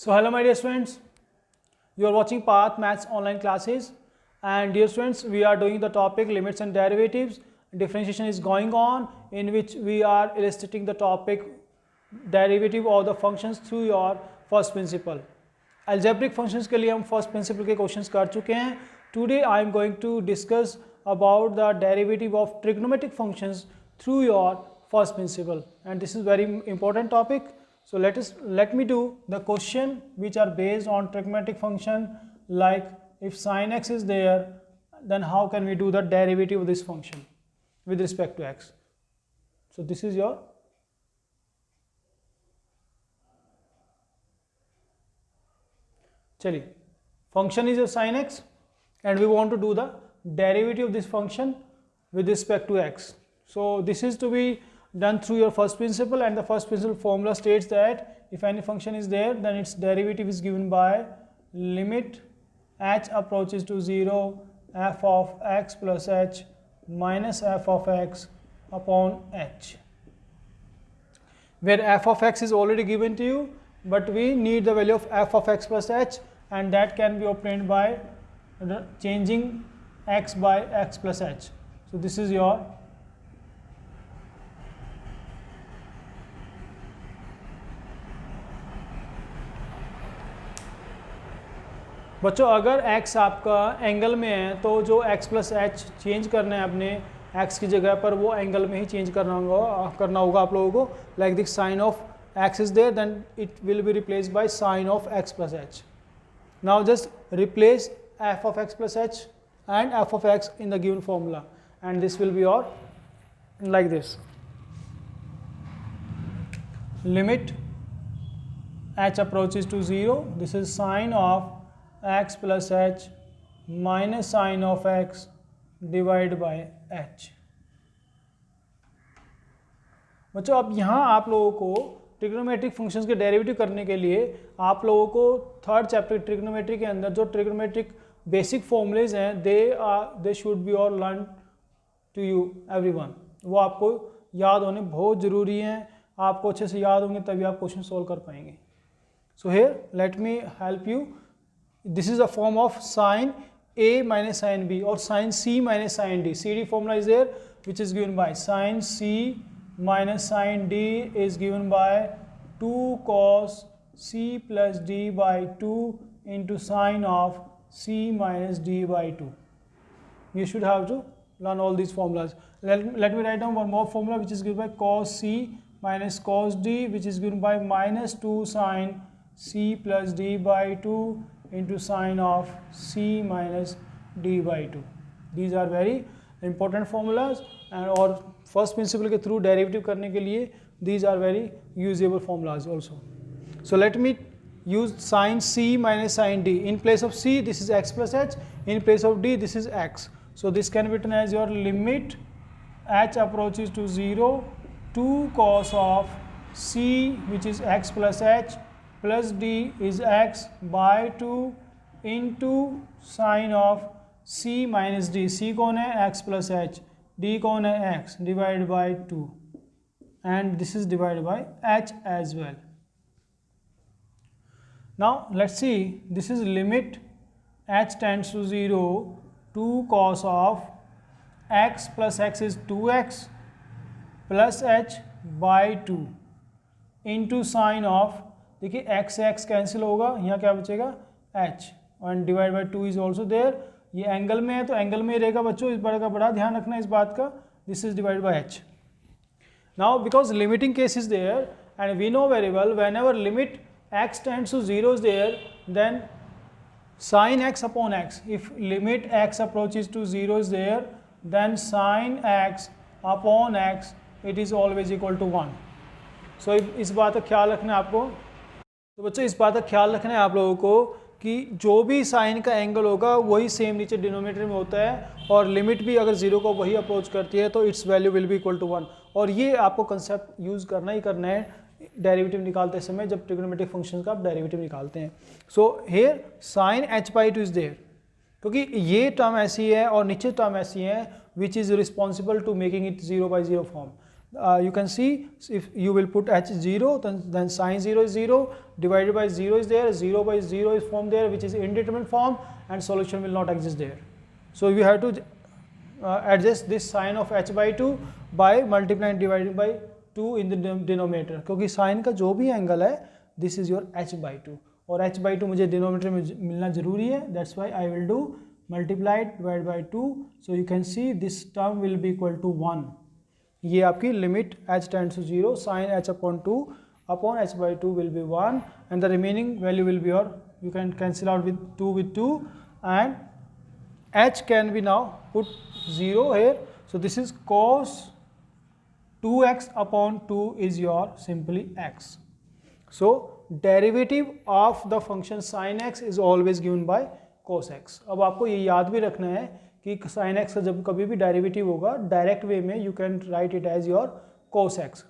So hello my dear students, you are watching Path Maths online classes, and dear students, we are doing the topic limits and derivatives. Differentiation is going on, in which we are illustrating the topic derivative of the functions through your first principle. Algebraic functions के लिए हम first principle के questions कर चुके हैं. Today I am going to discuss about the derivative of trigonometric functions through your first principle, and this is very important topic. So let me do the question which are based on trigonometric function, like if sin x is there, then how can we do the derivative of this function with respect to x. So this is your chaliye, function is your sin x and we want to do the derivative of this function with respect to x. So this is to be done through your first principle, and the first principle formula states that if any function is there, then its derivative is given by limit h approaches to 0 f of x plus h minus f of x upon h, where f of x is already given to you, but we need the value of f of x plus h, and that can be obtained by changing x by x plus h. So this is your बच्चों, अगर x आपका angle में है तो जो x plus H change करना है अपने x की जगह पर, वो एंगल में ही चेंज करना होगा आप लोगों को. Like this sine of x is there, then it will be replaced by sine of x plus h. Now just replace f of x plus h and f of x in the given formula, and this will be your like this. Limit h approaches to 0, this is sine of x plus h minus sine of x divided by h. बच्चों, अब यहाँ आप लोगों को trigonometric functions के derivative करने के लिए आप लोगों को थर्ड चैप्टर ट्रिग्नोमेट्री के अंदर जो ट्रिग्नोमेट्रिक बेसिक फॉर्मूलेज हैं दे शुड बी और लर्न टू यू एवरीवन. वो आपको याद होने बहुत ज़रूरी हैं. आपको अच्छे से याद होंगे तभी आप क्वेश्चन सॉल्व कर पाएंगे. So here let me help you. This is a form of sin A minus sin B or sin C minus sin D. CD formula is there, which is given by sin C minus sin D is given by 2 cos C plus D by 2 into sin of C minus D by 2. You should have to learn all these formulas. Let me write down one more formula, which is given by cos C minus cos D, which is given by minus 2 sin C plus D by 2 into sine of C minus D by 2. These are very important formulas, and और first principle के through derivative करने के लिए these are very usable formulas also. So let me use sin C minus sin D. In place of C, this is x plus h. In place of D, this is x. So this can be written as your limit h approaches to 0, 2 cos of C, which is x plus h, plus D is x by 2 into sine of C minus D. C कौन है? x plus h. D कौन है? x divided by 2, and this is divided by h as well. Now let's see, this is limit h tends to 0, 2 cos of x plus x is 2x plus h by 2 into sine of, देखिए x से x cancel होगा, यहाँ क्या बचेगा h, और divide by 2 is also there. ये angle में है तो एंगल में ही रहेगा बच्चों, इस बार का बड़ा ध्यान रखना है इस बात का. This is divide by h. Now because limiting case is there and we know very well whenever limit x tends to 0 is there, then sin x upon x. If limit x approaches to 0 is there, then sin x upon x it is always equal to 1. So इस बात का ख्याल रखना है आपको. तो बच्चों, इस बात का ख्याल रखना है आप लोगों को कि जो भी साइन का एंगल होगा वही सेम नीचे डिनोमिनेटर में होता है, और लिमिट भी अगर 0 को वही अप्रोच करती है तो its value will be equal to 1. और ये आपको कंसेप्ट यूज़ करना ही करना है डेरिवेटिव निकालते समय, जब ट्रिग्नोमेट्रिक फंक्शन का आप डेरिवेटिव निकालते हैं. So here sine h by 2 is there, क्योंकि ये टर्म ऐसी है और नीचे टर्म ऐसी है which is responsible to making it 0 by 0 form. You can see if you will put h 0, then sine 0 is 0, divided by 0 is there, 0 by 0 is formed there, which is indeterminate form, and solution will not exist there. So we have to adjust this sine of h by 2 by multiplying dividing by 2 in the denominator, क्योंकि sine का जो भी angle है this is your h by 2, और h by 2 मुझे denominator में मिलना जरूरी है. That's why I will do multiply divided by 2. So you can see this term will be equal to 1. ये आपकी limit h tends to 0, sine h upon 2 upon h by 2 will be 1, and the remaining value will be your, you can cancel out with 2 and h can be now put 0 here. So this is cos 2x upon 2 is your simply x. So derivative of the function sin x is always given by cos x. अब आपको ये याद भी रखना है कि sin x का जब कभी भी डेरिवेटिव होगा डायरेक्ट वे में you can write it as your cos x.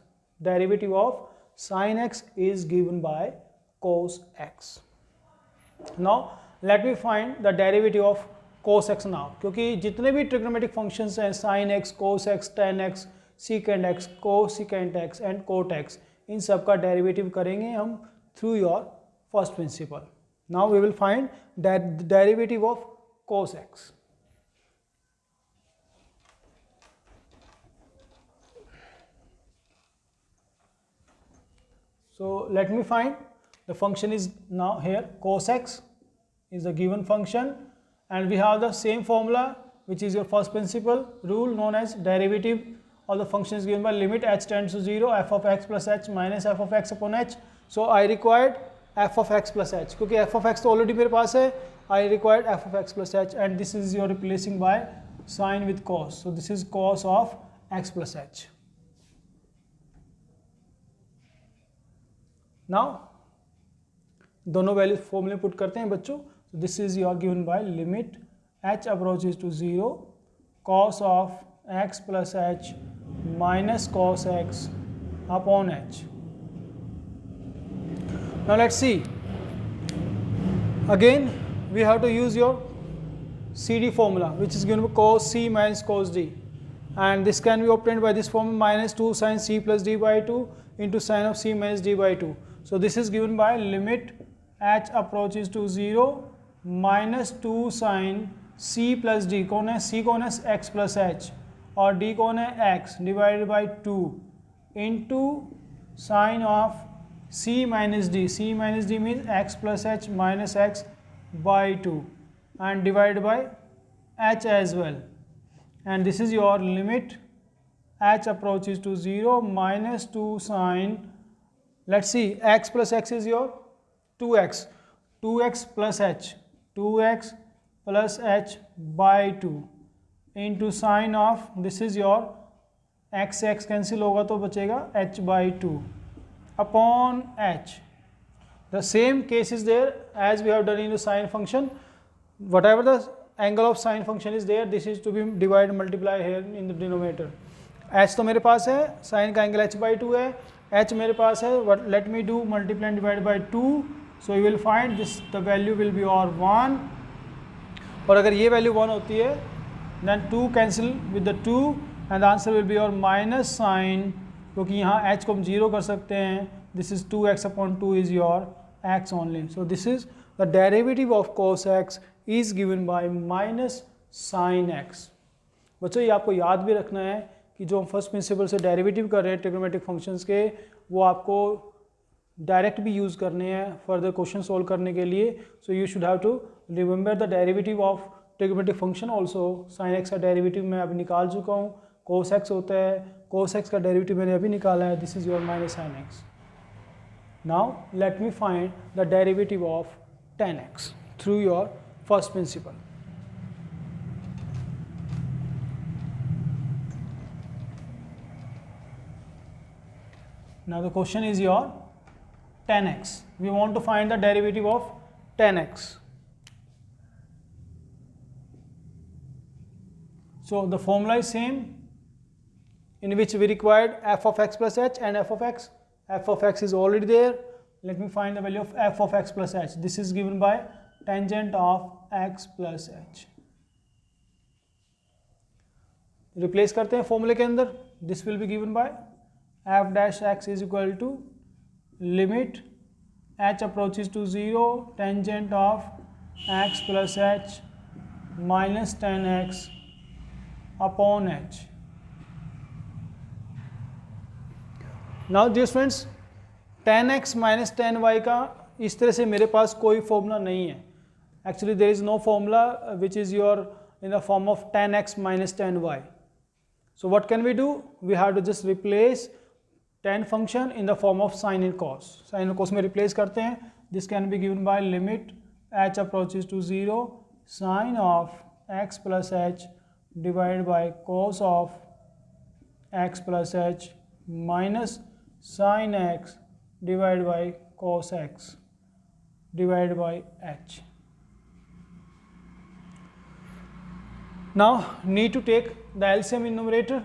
Derivative of sin x is given by cos x. Now let me find the derivative of cos x now, क्योंकि जितने भी trigonometric functions हैं sin x, cos x, tan x, secant x, cosecant x and cot x, इन सब का derivative करेंगे हम through your first principle. Now we will find derivative of cos x. So let me find the function is now here cos x is a given function, and we have the same formula which is your first principle rule known as derivative of the function is given by limit h tends to 0 f of x plus h minus f of x upon h. So I required f of x plus h, क्योंकि f of x तो already मेरे पास है, I required f of x plus h, and this is your replacing by sin with cos. So this is cos of x plus h. Now दोनों values फॉर्मूले put करते हैं बच्चों. This is your given by limit h approaches to 0 cos of x plus h minus cos x upon h. Now let's see. Again we have to use your CD formula, which is given by cos c minus cos d, and this can be obtained by this formula minus 2 sin c plus d by 2 into sin of c minus d by 2. So this is given by limit h approaches to 0 minus 2 sin c plus d, कौन है c, कौन है x plus h, और d कौन है x divided by 2 into sin of c minus d. c minus d means x plus h minus x by 2 and divided by h as well, and this is your limit h approaches to 0 minus 2 sin, let's see, x plus x is your 2x, 2x plus h, 2x plus h by 2 into sin of, this is your x cancel होगा तो बचेगा h by 2 upon h. The same case is there as we have done in the sine function. Whatever the angle of sine function is there, this is to be divided multiply here in the denominator. h तो मेरे पास है, sin का angle h by 2 है, h मेरे पास है, but let me do multiply and divide by 2. So you will find this, the value will be or 1, और अगर ये वैल्यू 1 होती है then 2 cancel with the 2 and the answer will be your minus sin, क्योंकि यहाँ h को हम 0 कर सकते हैं, this is 2x upon 2 is your x only. So this is the derivative of cos x is given by minus sin x. बच्चों ये आपको याद भी रखना है कि जो हम फर्स्ट प्रिंसिपल से डेरिवेटिव कर रहे हैं ट्रिग्नोमेट्रिक फंक्शंस के, वो आपको डायरेक्ट भी यूज़ करने हैं फर्दर क्वेश्चन सॉल्व करने के लिए. So you should have to remember the derivative of trigonometric function also. Sine x का डेरिवेटिव मैं अभी निकाल चुका हूँ, कोस एक्स होता है, कोस एक्स का डेरिवेटिव मैंने अभी निकाला है, this is your minus sine x. Now let me find the derivative of ten x through your first principal. Now the question is your tan x. We want to find the derivative of tan x. So the formula is same, in which we required f of x plus h and f of x. F of x is already there. Let me find the value of f of x plus h. This is given by tangent of x plus h. Replace करते हैं formula के अंदर. This will be given by f dash x is equal to limit h approaches to 0 tangent of x plus h minus 10x upon h. Now dear friends, 10x minus 10y का इस तरह से मेरे पास कोई formula नहीं है. Actually there is no formula which is your in the form of 10x minus 10y. So what can we do? We have to just replace 10 function in the form of sin and cos. Sin and cos में replace करते हैं. This can be given by limit h approaches to 0 sin of x plus h divided by cos of x plus h minus sin x divided by cos x divided by h. Now need to take the LCM in numerator.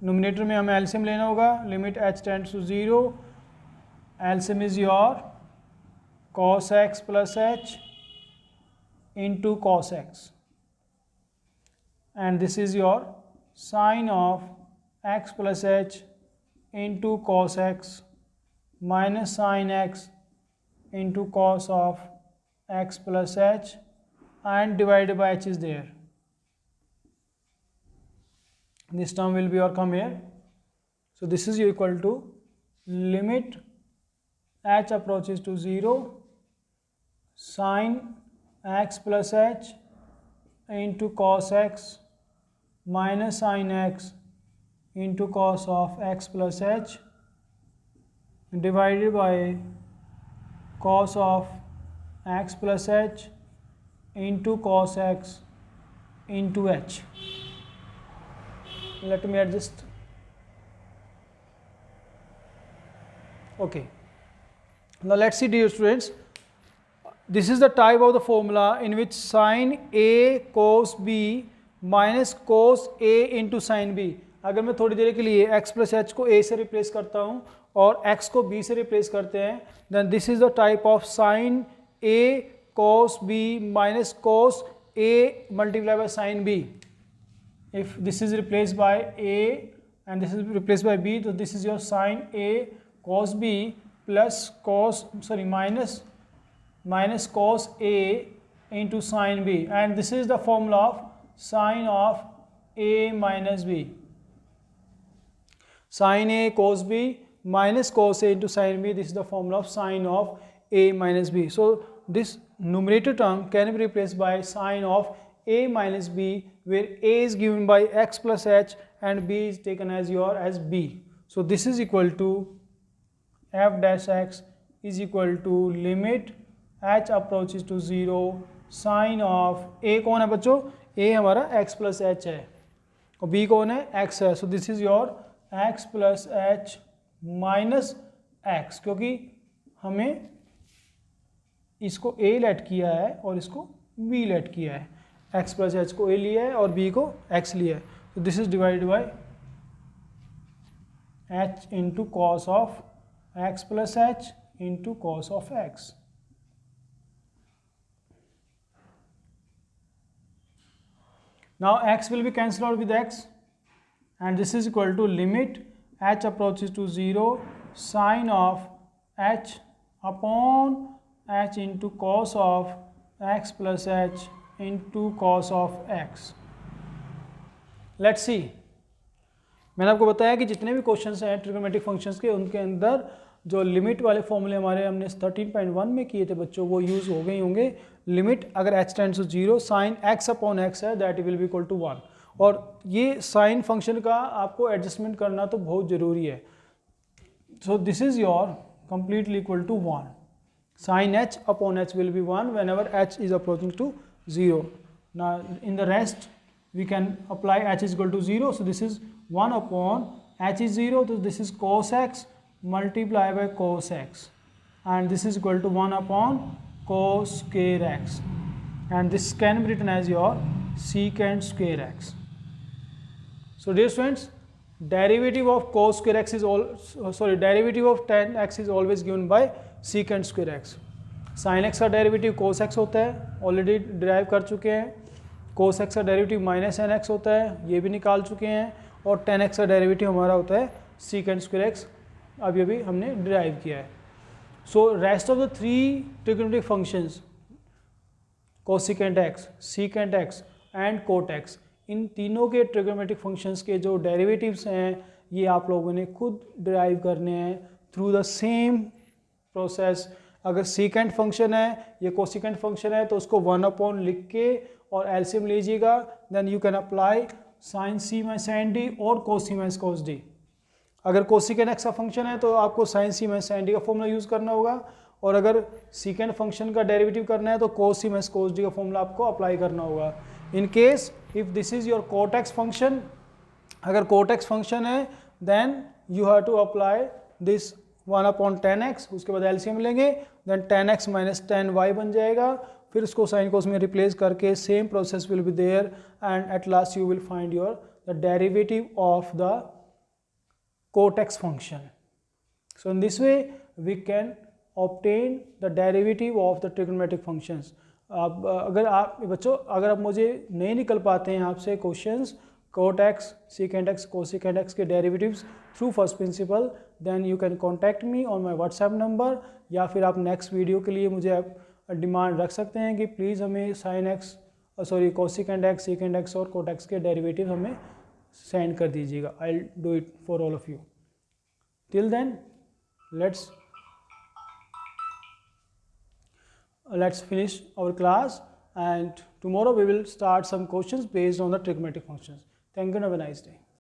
Numerator में हमें LCM लेना होगा. Limit h tends to 0. LCM is your cos x plus h into cos x, and this is your sin of x plus h into cos x minus sin x into cos of x plus h, and divided by h is there. This term will be or come here. So this is equal to limit h approaches to 0 sin x plus h into cos x minus sin x into cos of x plus h divided by cos of x plus h into cos x into h. Let me adjust. Okay. Now let's see dear students. This is the type of the formula in which sin a cos b minus cos a into sin b. अगर मैं थोड़ी देर के लिए x plus h को a से replace करता हूँ और x को b से रिप्लेस करते हैं, then this is the type of sin a cos b minus cos a multiplied by sin b. If this is replaced by a and this is replaced by b, so this is your sin a cos b plus minus cos a into sin b, and this is the formula of sin of a minus b. Sin a cos b minus cos a into sin b, this is the formula of sin of a minus b. So this numerator term can be replaced by sin of a minus b, where a is given by x plus h and b is taken as as b. So this is equal to f dash x is equal to limit h approaches to 0 sin of a कौन है बच्चों? a हमारा x plus h है और b कौन है? x है. So this is your x plus h minus x, क्योंकि हमें इसको a लेट किया है और इसको b लेट किया है. x plus h को a लिया है और b को x लिया है. So this is divided by h into cos of x plus h into cos of x. Now x will be cancelled out with x, and this is equal to limit h approaches to 0 sin of h upon h into cos of x plus h into cos of x. Let's see. मैंने आपको बताया कि जितने भी questions हैं trigonometric functions के, उनके अंदर जो लिमिट वाले फॉर्मूले हमारे हमने 13.1 में किए थे बच्चों, वो यूज़ हो गए होंगे. लिमिट अगर h tends to 0 sine x upon x है, that will be equal to 1. और ये साइन फंक्शन का आपको एडजस्टमेंट करना तो बहुत ज़रूरी है. So this is your completely equal to 1. Sine h upon h will be 1 whenever h is approaching to 0. Now in the rest we can apply h is equal to 0. So this is 1 upon h is 0. So this is cos x multiplied by cos x, and this is equal to 1 upon cos square x, and this can be written as your secant square x. So dear students, derivative of cos square x is derivative of tan x is always given by secant square x. sin x का derivative cos x होता है, already derive कर चुके हैं. cos x का derivative minus N x होता है, ये भी निकाल चुके हैं. और tan x का डेरिवेटिव हमारा होता है सीकेंट स्क्वायर एक्स अभी अभी हमने डिराइव किया है. So rest of the 3 trigonometric functions cosecant x, secant x and cot x, इन तीनों के ट्रिग्नोमेट्रिक फंक्शंस के जो डेरिवेटिव्स हैं ये आप लोगों ने खुद डिराइव करने हैं थ्रू द सेम प्रोसेस. अगर सीकेंट फंक्शन है, ये कोसिकेंट फंक्शन है, तो उसको 1 लिख के और एलसीएम लीजिएगा. Then you can apply sine C minus sine D और cos C minus cos D. अगर कोसिकेंट एक्स का फंक्शन है तो आपको sine C minus sine D का फॉर्मूला यूज़ करना होगा, और अगर सीकेंट फंक्शन का डेरिवेटिव करना है तो cos C minus cos D का फॉर्मूला आपको अप्लाई करना होगा. In case if this is your cot x function, अगर कोट एक्स फंक्शन है then you have to apply this 1/10x, उसके बाद एलसीएम लेंगे, देन 10x माइनस 10y बन जाएगा. फिर उसको साइन कोस में रिप्लेस करके same process will be there and at last you will find your the derivative of the cot x function. So in this way we can obtain the derivative of the trigonometric functions. अब अगर आप बच्चों अगर आप मुझे नहीं निकल पाते हैं आपसे questions cot x, secant x, cosecant x के derivatives through first principle, then you can contact me on my WhatsApp number, या फिर आप नेक्स्ट वीडियो के लिए मुझे डिमांड रख सकते हैं कि प्लीज़ हमें sine x cosecant x, secant x और कोट एक्स के डेरिवेटिव हमें सेंड कर दीजिएगा. I will do it for all of you. Till then let's finish our class, and tomorrow we will start some questions based on the trigonometric functions. Thank you and have a nice day.